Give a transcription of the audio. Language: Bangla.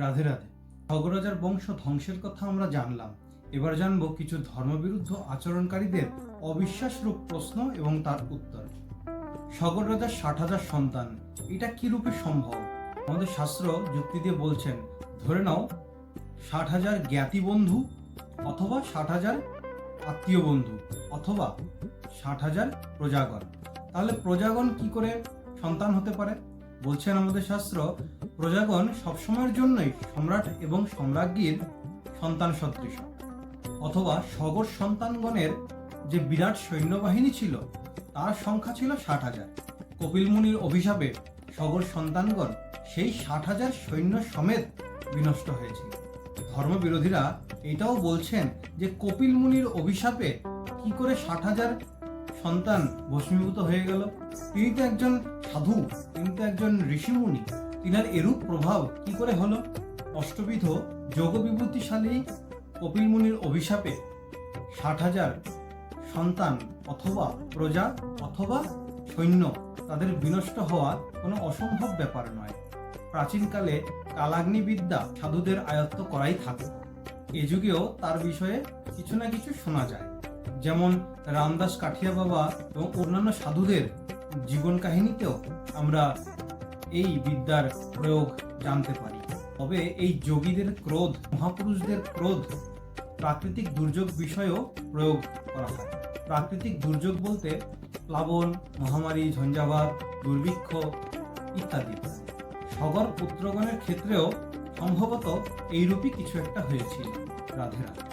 রাধে রাধে। খগরাজার বংশ ধ্বংসের কথা আমরা জানলাম। এবার জানবো কিছু ধর্মবিরুদ্ধ আচরণকারীদের অবিশ্বাসরূপ প্রশ্ন এবং তার উত্তর। সগর রাজার 60,000 সন্তান, এটা কি রূপে সম্ভব? আমাদের শাস্ত্র যুক্তি দিয়ে বলছেন, ধরে নাও 60,000 জ্ঞাতি বন্ধু, অথবা 60,000 আত্মীয় বন্ধু, অথবা 60,000 প্রজাগণ। তাহলে প্রজাগণ কি করে সন্তান হতে পারে? বলছেন আমাদের শাস্ত্র, প্রজাগণ সবসময়ের জন্যই সম্রাট এবং সম্রাজ্ঞীর সন্তান সদৃশ। অথবা সগর সন্তানগণের যে বিরাট সৈন্যবাহিনী ছিল তার সংখ্যা ছিল 60,000। কপিল মুনির অভিশাপে সগর সন্তানগণ সেই 60,000 সৈন্য সমেত বিনষ্ট হয়েছিল। ধর্মবিরোধীরা এটাও বলছেন যে কপিল মুনির অভিশাপে কি করে 60,000 সন্তান ভস্মীভূত হয়ে গেল? তিনি তো একজন সাধু, তিনি তো একজন ঋষিমুনি, তিনার এরূপ প্রভাব কি করে হলো? অষ্টবিধ যোগ বিভূতিশালী কপিল মুনির অভিশাপে 60,000 সন্তান অথবা প্রজা অথবা সৈন্য তাদের বিনষ্ট হওয়া কোনো অসম্ভব ব্যাপার নয়। প্রাচীনকালে কালাগ্নি বিদ্যা সাধুদের আয়ত্ত করাই থাকে। এ যুগেও তার বিষয়ে কিছু না কিছু শোনা যায়। যেমন রামদাস কাঠিয়া বাবা এবং অন্যান্য সাধুদের জীবন কাহিনীতেও আমরা এই বিদ্যার প্রয়োগ জানতে পারি। তবে এই যোগীদের ক্রোধ, মহাপুরুষদের ক্রোধ প্রাকৃতিক দুর্যোগ বিষয়েও প্রয়োগ করা হয়। প্রাকৃতিক দুর্যোগ বলতে প্লাবন, মহামারী, ঝঞ্ঝাবাত, দুর্ভিক্ষ ইত্যাদি। সগর পুত্রগণের ক্ষেত্রেও সম্ভবত এইরূপই কিছু একটা হয়েছিল। রাধে রাধে।